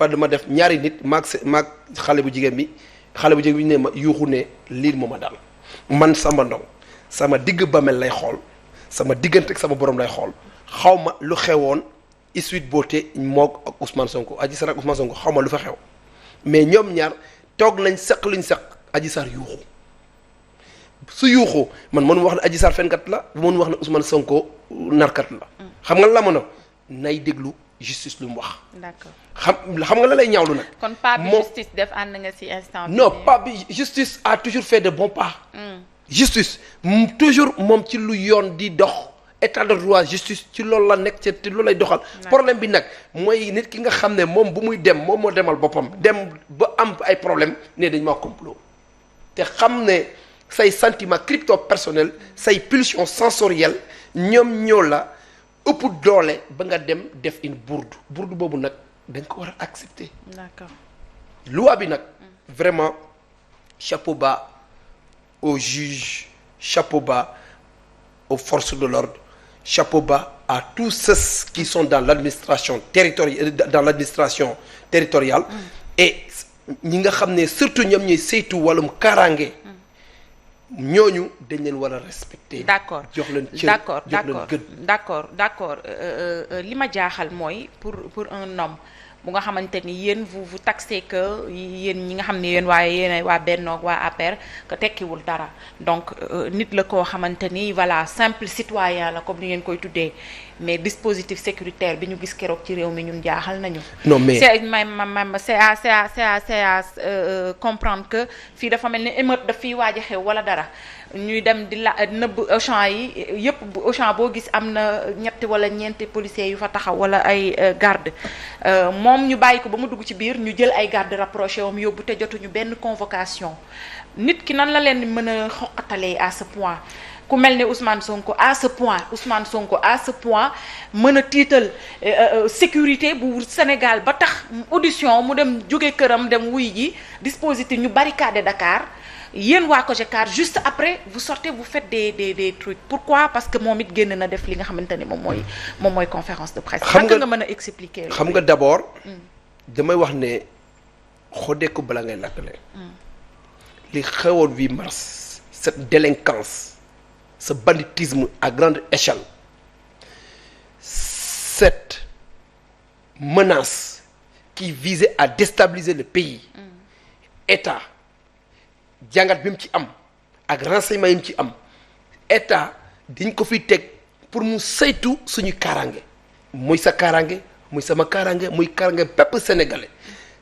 fa dama def ñaari nit maag xale bu jigéen bi ne ma yuuxu ne lii moo ma daal man Samba Ndong sama digg bamel lay xool sama diggante ak sama borom lay xool xaw ma lu xewoon Sweet Beauté moog ak Ousmane Sonko Adji Sarr ak Ousmane Sonko xaw ma lu fa xew mais ñoom ñaar toog nañ seq luñ seq Adji Sarr yuuxu su yuuxu man mënu wax ne Adji Sarr fenkat la mënu wax ne Ousmane Sonko narkat la. xam nga la ma nay déglu justice lu mu wax. d'accord xam nga la lay ñaawlu nag. kon pas bi justice def ànd nga ci instant bi. non pas bi justice a toujours fait de bons pas. justice toujours moom ci lu yoon di dox état de droit justice ci loolu la nekk ci loolu lay doxal. problème bi nag mooy nit ki nga xam ne moom bu muy dem moom moo demal boppam dem ba am ay problème ne dañ maa complot te xam ne say sentiment crypto personnel say pulsion sensorielle ñoom ñoo la ëpp doole ba nga dem def une bourde boobu nag dañ ko war a accepter. d'accord loi bi nag vraiment chapeau bas aux juges chapeau bas aux forces de l'ordre chapeau bas à tous ceux qui sont dans l'administration territoriale et ñi nga xam ne surtout ñoom ñuy saytu wàllum kaaraange ñooñu dañ leen war a respecter. d'accord jox leen cër jox leen gëdd. d'accord li ma jaaxal mooy pour un homme bu nga xamante ni yéen vous taxez que yéen ñi nga xam ne yéen waa Benno waa APR que tekkiwul dara donc nit la koo xamante ni voilà simple citoyen la comme ni ngeen koy tuddee mais dispositif sécuritaire bi ñu gis keroog ci réew mi ñun jaaxal nañu. non mais c'est à comprendre que fii dafa mel ni émeute daf fiy waaj a xew wala dara. ñuy dem di la nëbb Auchan yi yëpp Auchan boo gis am na ñetti wala ñeenti policiers yu fa taxaw wala ay garde moom ñu bàyyi ko ba mu dugg ci biir ñu jël ay garde rapproché wam yóbbu te jotuñu benn convocation nit ki nan la leen mën a xoqatalee à ce point ku mel ne Ousmane Sonko à ce point mën a tiital sécurité bu Sénégal ba tax audition mu dem jóge këram dem wuy ji dispositif ñu barricade Dakar yéen waa Cogecar juste après vous sortez vous faites des trucs pourquoi parce que moom it génn na def li nga xamante ni moom mooy conférence de presse. xam nga mën a expliquer. xam nga d'abord. damay wax ne xodeeku bala ngay lakkale. li xewoon 8 mars. cette délinquance ce banditisme à grande échelle cette menace qui visait à déstabiliser le pays. État. jàngat bi mu ci am ak renseignement yi mu ci am état dañ ko fi teg pour mu saytu suñu kaaraange muy sa kaaraange muy sama kaaraange muy kaaraange bépp sénégalais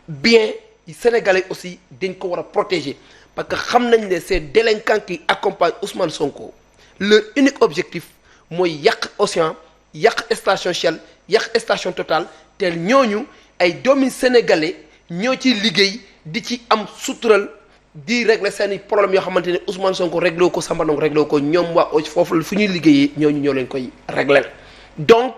bien sénégalais aussi dañ ko war a protéger parce que xam nañ ne ces délinquants qui accompagnent Ousmane Sonko leur unique objectif mooy yàq Océan yàq station Shell yàq station Total te ñooñu ay doomi sénégalais ñoo ci liggéey di ci am sutural di régler seeni problème yoo xamante ne Ousmane Sonko réglé ko Samba Ndong réglé ko ñoom waa foofu fu ñuy liggéeyee ñooñu ñoo leen koy régler donc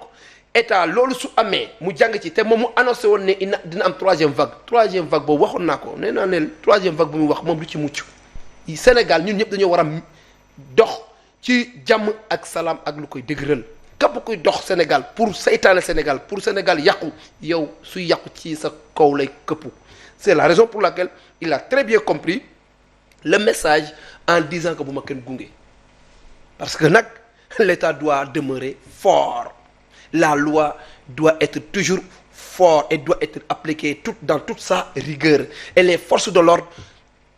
état loolu su amee mu jàng ci te moom mu annoncé woon ne dina am troisième vague boobu waxoon naa ko nee naa ne troisième vague bu muy wax moom du ci mucc Sénégal ñun ñëpp dañoo war a dox ci jàmm ak salaam ak lu koy dëgëral képp kuy dox Sénégal pour saytaane Sénégal pour Sénégal yàqu yow suy yàqu ci sa kaw lay këppu c'est la raison pour laquelle il a très bien compris le message en disant que bu ma kenn gunge parce que nag l'État doit demeurer fort la loi doit être toujours fort et doit être appliquée dans toute sa rigueur et les forces de l'ordre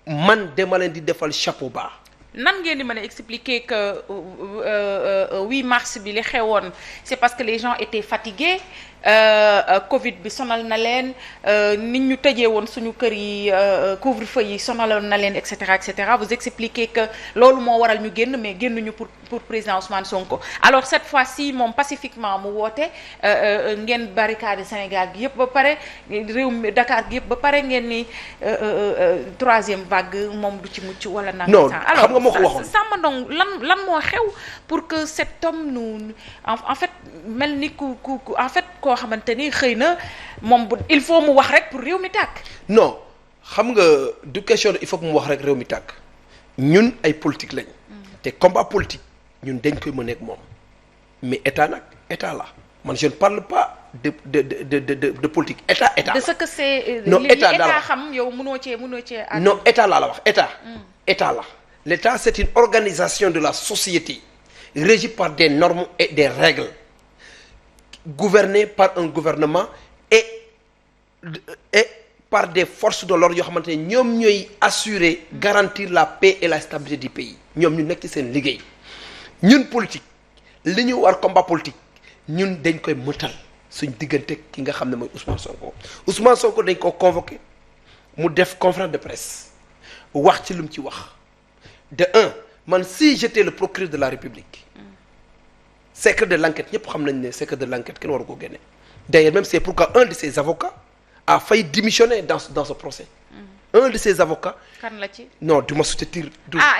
man dama leen di defal chapeau bas. nan ngeen di mën a expliquer que 8 mars bi li xewoon c'est parce que les gens étaient fatigués Covid bi sonal na leen nit ñu tëjee woon suñu kër yi couvre-feu yi sonaloon na leen et cetera vous expliquez que loolu moo waral ñu génn mais génnuñu pour président Ousmane Sonko alors cette fois-ci moom pacifiquement mu woote ngeen barricade Sénégal gi yëpp ba pare réew mi Dakar gi yëpp ba pare ngeen ni troisième vague moom du ci mucc wala nanga non xam nga moo ko waxoon Samba Ndong lan moo xew pour que cet homme nous en fait mel ni ku en fait koo xamante ni xëy na moom il faut mu wax rek pour réew mi tàkk. non xam nga du question il faut que mu wax rek réew mi tàkk ñun ay politique lañ. te combat politique ñun dañ koy mëneeg moom mais état nag état la man je ne parle pas de politique état. de ce que c'est. non état état xam yow mënoo cee. non état laa la wax état. état la l'état c'est une organisation de la société régie par des normes et des règles gouvernée par un gouvernement et par des forces de l'ordre yoo xamante ne ñoom ñooy assurer garantir la paix et la stabilité du pays ñoom ñu nekk ci seen liggéey ñun politique li ñu war combat politique ñun dañ koy mëtal suñ diggante ki nga xam ne mooy Ousmane Sonko dañ ko convoqué mu def conférence de presse wax ci lu mu ci wax de un man si j'étais le procureur de la République secret de l'enquête ñëpp xam nañ ne secret de l'enquête kenn waru ko génne d'ailleurs même c'est pourquoi un de ses avocats a failli démissionner dans ce procès un de ses avocats. kan la ci. non du ma soutenir.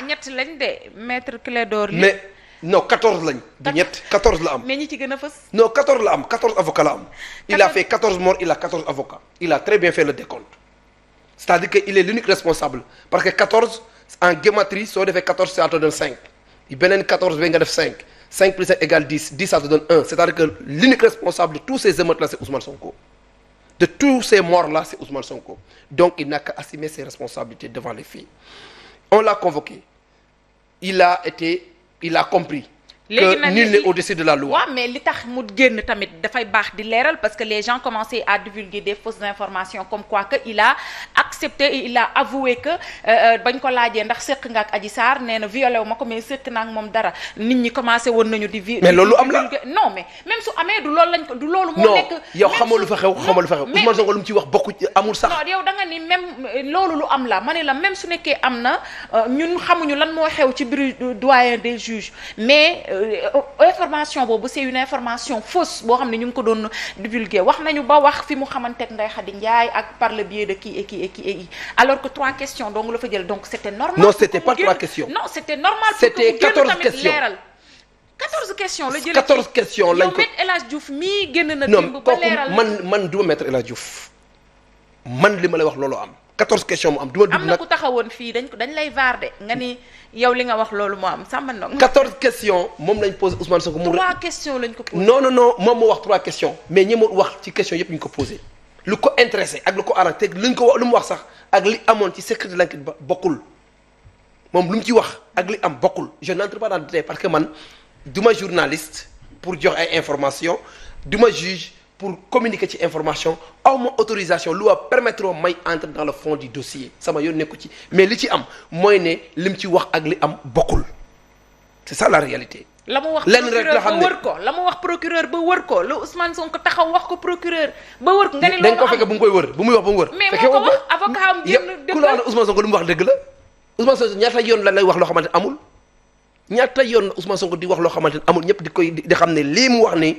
ñett lañ de maître Clédor Ly. mais non 14 lañ. du ñett 14 la am. mais ñi ci gën a fës. non 14 la am 14 avocats la am. il a fait 14 morts il a 14 avocats. il a très bien fait le décompte c'est-à-dire que il est l'unique responsable parce que 14 en gématrie soo defee 14 ça te donne 5 beneen 14 ba nga def 5 5 plus 7 égale 10 10 ça te donne 1 c'est-à-dire que l'unique responsable de tous ces émeutes là c'est Ousmane Sonko. De tous ces morts-là, c'est Ousmane Sonko. Donc, il n'a qu'à assumer ses responsabilités devant les faits. On l'a convoqué. Il a compris que nul n'est au-dessus de la loi. waaw mais li tax mu génn tamit dafay baax di leeral parce que les gens commençaient à divulguer des fausses informations comme quoi que il a accepté et il a avoué que bañ ko laajee ndax séq nga ak Adji Sarr nee na violé wu ma ko mais séq naa ak moom dara nit ñi commencé woon nañu di. mais loolu am la non mais même su amee du loolu lañ ko du loolu. moo nekk non yow xamoo lu fa xew Ousmane Sonko lu mu ci wax bokku amul sax. non yow da nga ni même loolu lu am la ma ne la même su nekkee am na ñun xamuñu lan moo xew ci biir doyen des juges mais. Information boobu c'est une information fausse boo xam ne ñu ngi ko doon divulguer wax nañu ba wax fi mu xamanteeg Ndeye Khady Ndiaye ak par le biais de kii et kii alors que 3 questions donc la fa jël donc c'était normal. non c'était pas 3 questions. non c'était normal. c'était 14 questions 14 questions la jëlee 14 questions lañ ko yow El Hadj Diouf mii génn na. démb ba leeral man du ma mettre El Hadj Diouf man li ma lay wax loolu am 14 questions mu am. du ma dugg nag am na ku taxawoon fii dañ lay vaar de nga ni. yow li nga wax loolu moo am Samba Ndong. 14 questions moom lañ posé Ousmane Sonko. 3 questions lañ ko posé. non moom moo wax 3 questions mais ñi ma wax ci questions yëpp ñu ko posé lu ko intéressé ak lu ko arrangé luñ ko wax lu mu wax sax ak li amoon ci secret de l'enquête ba bokkul moom lu mu ci wax ak li am bokkul je n'entre pas dans le détail parce que man du ma journaliste pour jox ay informations du ma juge pour communiquer ci information aw ma autorisation lu wa permettre may entrer dans le fond du dossier sama yoon nekku ci mais li ci am mooy ne lim ci wax ak li am bokkul c'est ça la réalité. la mu wax procureur ba wër ko la mu wax procureur ba wër ko la Ousmane Sonko taxaw wax ko procureur ba wër ko nga ni loolu am dañ ko fekk bu mu koy wër bu muy wax ba mu wër. mais moo ko wax avocat am génn ku la wax ne Ousmane Sonko li mu wax dëgg la Ousmane Sonko ñaata yoon la lay wax loo xamante ne amul ñaata yoon la Ousmane Sonko di wax loo xamante ne amul ñëpp di koy di xam ne lii mu wax ni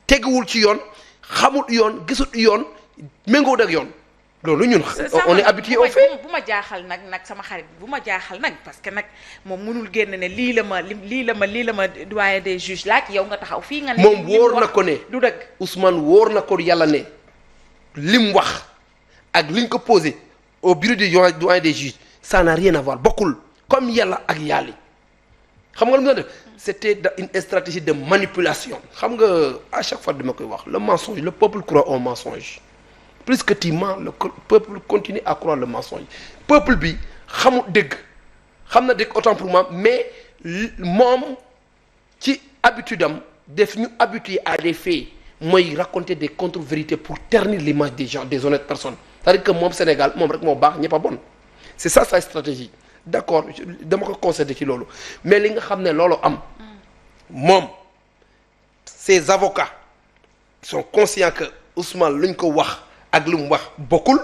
teguwul ci yoon xamul yoon gisut yoon méngóo ak yoon loolu ñun on est habitué au fait. bu ma jaaxal nag sama xarit bu ma jaaxal nag parce que nag moom mënul génn ne lii la ma doyen des juges laaj yow nga taxaw fii nga ne moom wóor na ko ne du dëgg Ousmane wóor na ko yàlla ne lim wax ak liñ ko posé au bureau du doyen des juges ça n'a rien à voir bokkul comme yàlla ak yàlli xam nga lu mu doon def c'était une stratégie de manipulation xam nga à chaque fois dama koy wax le mensonge le peuple croit au mensonge plus que tu mens le peuple continue à croire le mensonge peuple bi xamul dëgg xam na dëgg autant pour moi mais moom ci habitude am def ñu habitué à des faits mooy raconter des contre-vérités pour ternir l'image des gens des honnêtes personnes c'est-à-dire que moom Sénégal moom rek moo baax ñëpp a bon c'est ça sa stratégie d'accord dama ko concédé ci loolu mais li nga xam ne loolu am moom ses avocats sont conscients que Ousmane luñ ko wax ak lu mu wax bokkul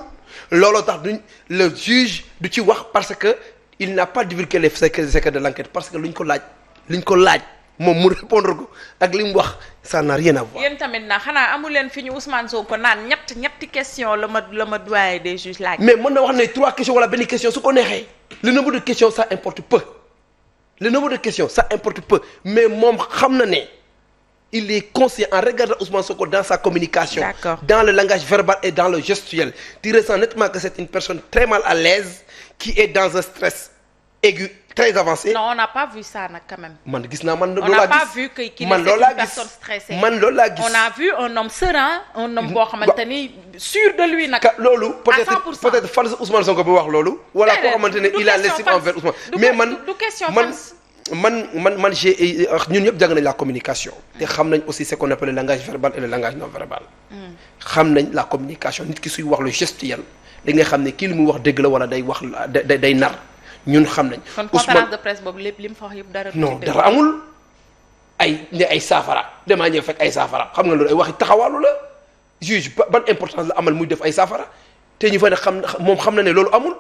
looloo tax duñ le juge du ci wax parce que il n'a pas divulgué les secrets de l'enquête parce que luñ ko laaj moom mu répondre ko ak li mu wax ça n'a rien à voir. yéen tamit na xanaa amu leen fi ñu Ousmane Sonko naan ñetti question la ma doyen des juges laaj. mais mën na wax ne 3 questions wala benn question su ko neexee le nombre de questions ça importe peu mais moom xam na ne il est conscient en regardant Ousmane Sonko dans sa communication. D'accord. Dans le langage verbal et dans le gestuel tu ressens nettement que c'est une personne très mal à l'aise qui est dans un stress aigu très avancé. Non, on n'a pas vu ça nag quand même. man gis naa man. On n'a pas vu qu'il était une personne stressée. man loolu laa gis. On a vu un homme serein, un homme boo xamante ni sûr de lui nag. loolu à 100%. peut-être fan Ousmane Sonko bi wax loolu. wala koo xamante ne il a l'estime envers Ousmane. mais man j'ai ñun ñëpp jàng nañ la communication. te xam nañ aussi ce qu'on appelle le langage verbal et le langage non verbal. xam nañ la communication nit ki suy wax lu gestuel da nga xam ne kii li muy wax dëgg la wala day wax day nar ñun xam nañ. kon conférence de presse boobu lépp li mu fa wax yëpp dara. non dara amul ay saafara damaa ñëw fekk ay saafara xam nga loolu ay waxi taxawaalu la juge ban importance la amal muy def ay saafara te ñu fa ne moom xam na ne loolu amul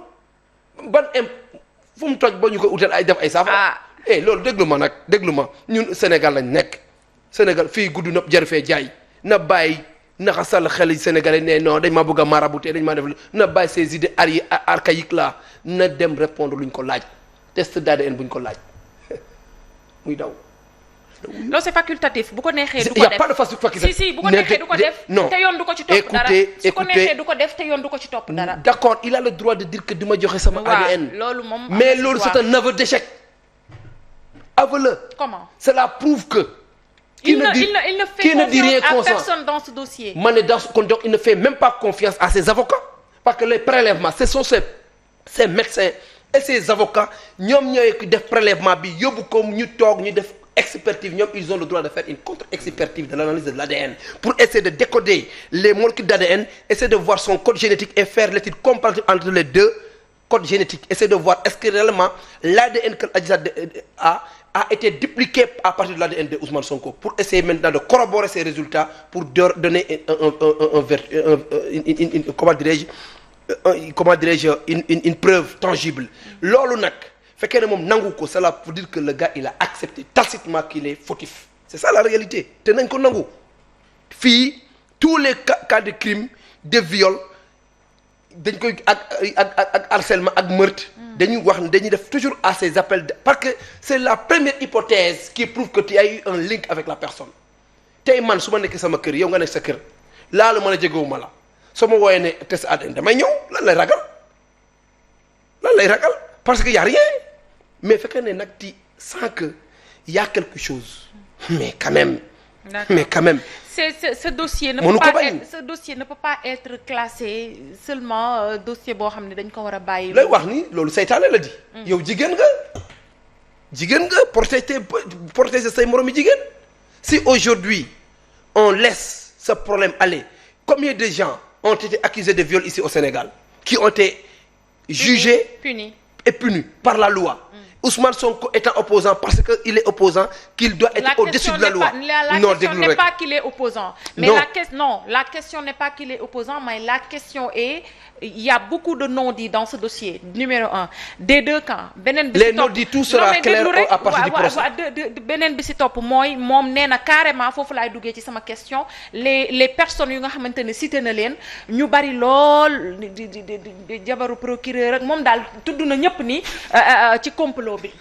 fu mu toj ba ñu ko utal ay def ay saafara. loolu déglu ma nag déglu ma ñun Sénégal lañ nekk Sénégal fii gudd na jar fee jaay na bàyyi naxasal xel Sénégalais ne non dañ maa bëgg a marabouté dañ maa def na bàyyi ces idées archaïques là na dem répondre luñ ko laaj test d'ADN buñ ko laaj muy daw. non c'est facultatif bu ko neexee du ko def y a pas de facultatif. si bu ko neexee du ko def. non te yoon du ko ci topp dara su ko neexee du ko def te yoon du ko ci topp dara. d'accord il a le droit de dire que duma joxe sama ADN. loolu moom mais loolu c'est un aveu d'échec. aveu-le. Comment? Cela prouve que. Il ne fait confiance à personne dans ce dossier. Donc il ne fait même pas confiance à ses avocats. Parce que les prélèvements, ce sont ces médecins et ces avocats, ñoom ñooy def prélèvement bi yóbbu ko ñu toog ñu def expertise ñoom ils ont le droit de faire une contre-expertise de l'analyse de l'ADN pour essayer de décoder les molécules d'ADN, essayer de voir son code génétique et faire l'étude comparative entre les deux codes génétiques, essayer de voir est-ce que réellement l'ADN que Adji Sarr a été dupliqué à partir de l'ADN de Ousmane Sonko pour essayer maintenant de corroborer ces résultats pour donner une preuve tangible. Loolu nag fekkee ne moom nangu ko cela veut dire que le gars il a accepté tacitement qu'il est fautif. C'est ça la réalité te nañ ko nangu fii tous les cas de crime de viol dañ koy ak harcèlement ak meurtre dañuy wax dañuy def toujours à ces appels parce que c'est la première hypothèse qui prouve que tu as eu un link avec la personne tey man su ma nekkee sama kër yow nga nekk sa kër laalu mën a jegewuma la soo ma wooyee ne test ADN damay ñëw lan lay ragal parce que y a rien mais fekkee ne nag ti sans que y a quelque chose mais quand même ce dossier ne peut pas être classé seulement dossier boo xam ne dañ ko war a bàyyi. looy wax ni loolu seytaane la di. yow jigéen nga protéger say moromi jigéen. si aujourd'hui on laisse ce problème aller combien de gens ont été accusés de viol ici au Sénégal qui ont été jugés punis par la loi. Ousmane Sonko étant opposant parce que il est opposant qu'il doit être au-dessus de la loi. La question n'est pas qu'il est opposant. Mais la question n'est pas qu'il est opposant, mais la question est il y a beaucoup de non-dits dans ce dossier. Numéro 1. Des deux camps. Les non-dits tout sera clair à partir du procès. beneen bi si topp mooy moom nee na carrément foofu laay duggee ci sama question les personnes yu nga xamante ne cité na leen ñu bari lool di jabaru procureur ak moom daal tudd na ñëpp ni ci complot bi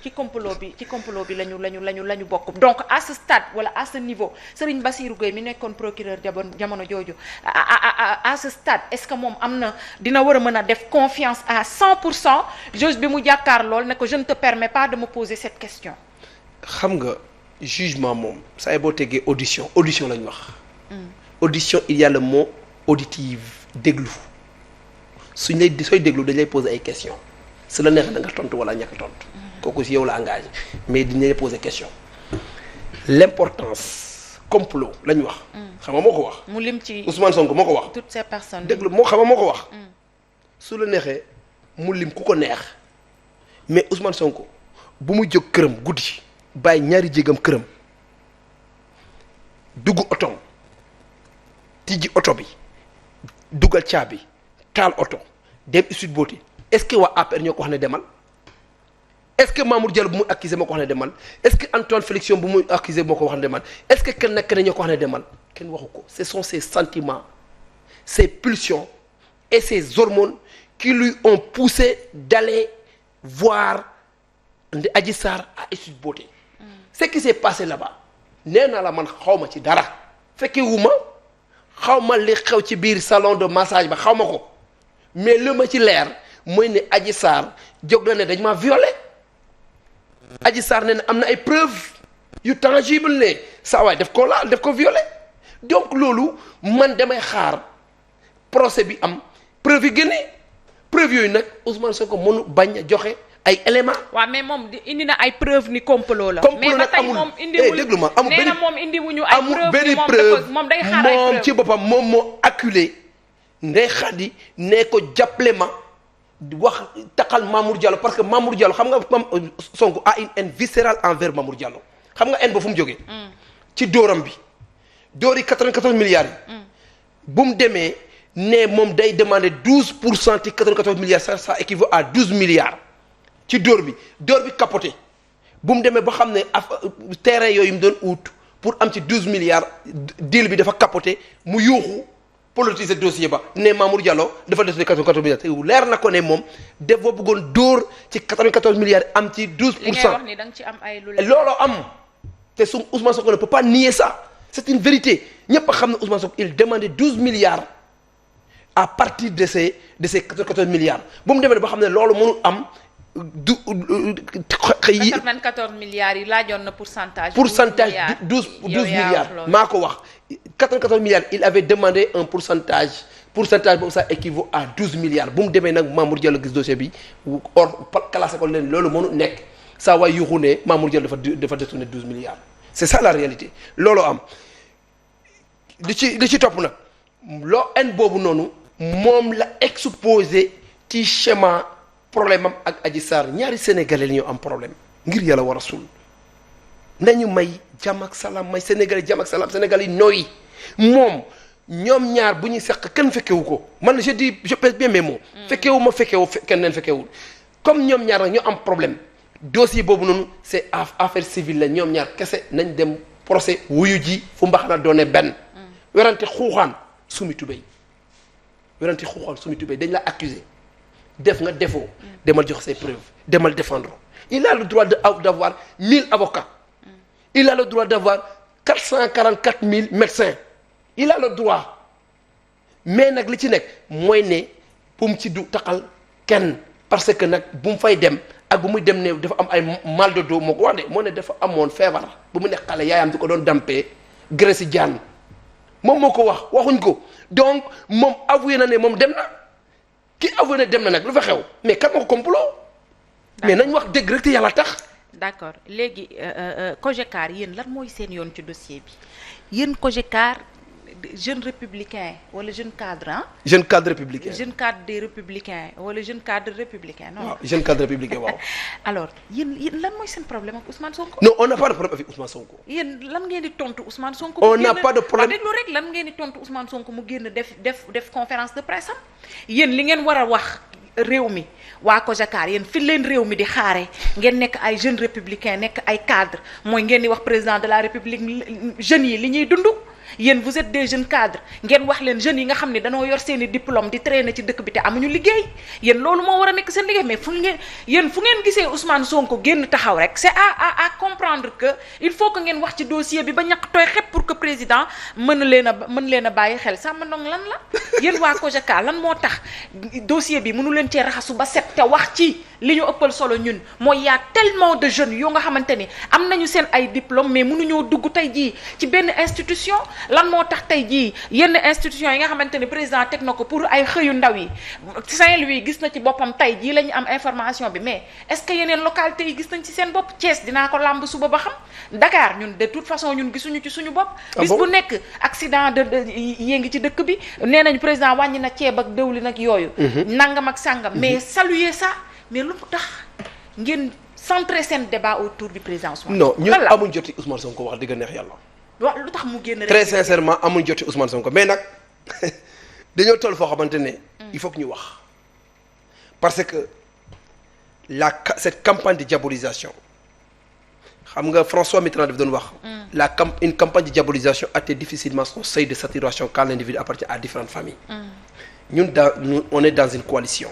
lañu bokk. Donc à ce stade wala à ce niveau Serigne Bassirou Gueye mi nekkoon procureur jamono jooju à ce stade est-ce que moom am na dina war a mën a def confiance à 100% juge bi mu jàkkaar lool ne ko je ne te permets pas de me poser cette question. xam nga jugement moom saa yi boo tegee audition lañ wax. audition il y a le mot auditive déglu sooy déglu dañ lay poser ay questions su la neexee da nga tontu wala ñàkk tontu. kooku si yow la engagé mais dinañ lay poser question l'importance complot lañ wax. xam nga moo ko wax. mu lim ci Ousmane Sonko moo ko wax. toutes ces personnes déglu xam nga moo ko wax. su la neexee mu lim ku ko neex mais Ousmane Sonko bu mu jóg këram guddi bàyyi ñaari jégam këram dugg otom tijji oto bi dugal caabi taal oto dem Sweet Beauté est-ce que waa APR ñoo ko wax ne demal. Est-ce que Mamour Diallo bu muy accusé moo ko wax ne demal est-ce que Antoine Félix Diome bu muy accusé moo ko wax ne demal est-ce que kenn ñoo ko wax ne demal kenn waxu ko ce sont ses sentiments ses pulsions et ses hormones qui lui ont poussé d'aller voir Adji Sarr à Sweet Beauté. Ce qui s'est passé là-bas nee naa la man xaw ma ci dara fekke wu ma xaw ma li xew ci biir salon de massage ba xaw ma ko mais li ma ci leer mooy ne Adji Sarr jóg na ne dañ maa violé Adji Sarr nee na am na ay preuves yu tangible ne saa waay daf ko laal daf ko violé donc loolu man damay xaar procès bi am preuve yi génne preuve yooyu nag Ousmane Sonko mënu bañ a joxe ay éléments. waaw mais moom indi na ay preuve ni complot la. complot mais ba nag tey amul moom indiwul déglu ma amul nee na benn moom indiwuñu ay amul benn preuve preuve moom day xaar ay preuve moom ci boppam moom moo acculé Ndeye Khady ne ko jàppale ma wax taxal Mamour Diallo parce que Mamour Diallo xam nga Sonko a une haine viscérale envers Mamour Diallo xam nga haine ba fu mu jógee. ci dóoram bi dóor yi 94 milliards yi. bu mu demee ne moom day demander 12% ci 94 milliards ça équivaut à 12 milliards ci dóor bi capoté bu mu demee ba xam ne terrain yooyu mu doon ut pour am ci 12 milliards deal bi dafa capoté mu yuuxu politiser dossier ba ne Mamour Diallo dafa des ne 94 milliards te leer na ko ne moom dafa bëggoon dóor ci 94 milliards am ci 12%. li ngay wax ni da nga ci am ay lu looloo am te su Ousmane Sonko ne peut pas nier ça c'est une vérité ñëpp a xam ne Ousmane Sonko il demandait 12 milliards à partir de ces 94 milliards bu mu demee ba xam ne loolu mënul am du xëy 94 milliards yi laajoon na pourcentage 12 milliards maa ko wax 94 milliards il avait demandé un pourcentage boobu ça équivaut à 12 milliards bu mu demee nag Mamour Diallo gis dossier bi or classé ko leen loolu mënu nekk saa waay yuuxu ne Mamour Diallo dafa détourné 12 milliards c'est ça la réalité loolu am li ci topp nag loo en boobu noonu moom la exposé ci schéma problème am ak Adji Sarr ñaari sénégalais la ñu am problème ngir yàlla war a suul nañu may jàmm ak salaam may sénégalais jàmm ak salaam sénégalais yi nooyi moom ñoom ñaar bu ñuy seq kenn fekkewu ko man je dis je pèse bien mes mots fekkewu ma fekkewu kenn fekkewul comme ñoom ñaar nag ñoo am problème dossier boobu noonu c'est affaire civile la ñoom ñaar kese nañ dem procès wuyu ji fu mbaxana doone benn werante xuuxaan sumi tubéy dañ la accuser def nga defoo demal jox say preuves demal défendre il a le droit d'avoir 1000 avocats il a le droit d'avoir 444 000 médecins il a le droit mais nag li ci nekk mooy ne bu mu ci du taxal kenn parce que nag bu mu fay dem ak bu muy dem ne dafa am ay mal de dos moo ko wax de moo ne dafa amoon feebar bu mu nekk xale yaayam di ko doon dampee Gracie Diagne moom moo ko waxuñ ko donc moom avoué na ne moom dem na ki avoué na dem na nag lu fa xew mais kat moo ko complot mais nañ wax dëgg rek te yàlla tax. d'accord léegi COGECAR yéen lan mooy seen yoon ci dossier bi yéen COGECAR jeune républicain wala jeune cadre ah. jeune cadre républicain. jeune cadre des républicains wala jeune cadre républicain non. waaw jeune cadre républicain waaw. alors yéen lan mooy seen problème ak Ousmane Sonko. non on n'a pas de problème avec Ousmane Sonko. yéen lan ngeen di tontu Ousmane Sonko. on n'a pas de problème déglu rek lan ngeen di tontu Ousmane Sonko mu génn def conférence de presse am yéen li ngeen war a wax réew mi waa COGECAR yéen fi leen réew mi di xaare ngeen nekk ay jeunes républicains nekk ay cadres mooy ngeen di wax président de la république jeunes yi li ñuy dund. yéen vous êtes des jeunes cadres ngeen wax leen jeunes yi nga xam ne dañoo yor seen i diplôme di traîner ci dëkk bi te amuñu liggéey yéen loolu moo war a nekk seen liggéey mais fu ngeen gisee Ousmane Sonko génn taxaw rek c'est à comprendre que il faut que ngeen wax ci dossier bi ba ñaq tooy xepp pour que président mën leen a bàyyi xel Samba Ndong lan la yéen waa COGECAR lan moo tax dossier bi mënu leen cee raxasu ba set te wax ci li ñu ëppal solo ñun mooy y a tellement de jeunes yoo nga xamante ni am nañu seen ay diplôme mais mënuñoo dugg tey jii ci benn institution lan moo tax tey jii yenn institution yi nga xamante ni président teg na ko pour ay xëyu ndaw yi Saint-Louis gis na ci boppam tey jii la ñu am information bi mais est-ce que yeneen localité yi gis nañ ci seen bopp Thiès dinaa ko làmb suba ba xam Dakar ñun de toute façon ñun gisuñu ci suñu bopp bis bu nekk accident yée ngi ci dëkk bi nee nañu président wàññi na ceeb ak dëwlin ak yooyu nangam ak sàngam mais saluer ça mais lu tax ngeen centrer seen débat autour du président Ousmane non ñun amuñ joti Ousmane Sonko wax dëgg neex yàlla waaw lu tax mu génn très sincèrement amuñ joti Ousmane Sonko mais nag dañoo toll foo xamante ne il faut que ñu wax parce que cette campagne de diabolisation xam nga François Mitterrand daf doon wax une campagne de diabolisation atteint difficilement son seuil de saturation quand l'individu appartient à différentes familles ñun on est dans une coalition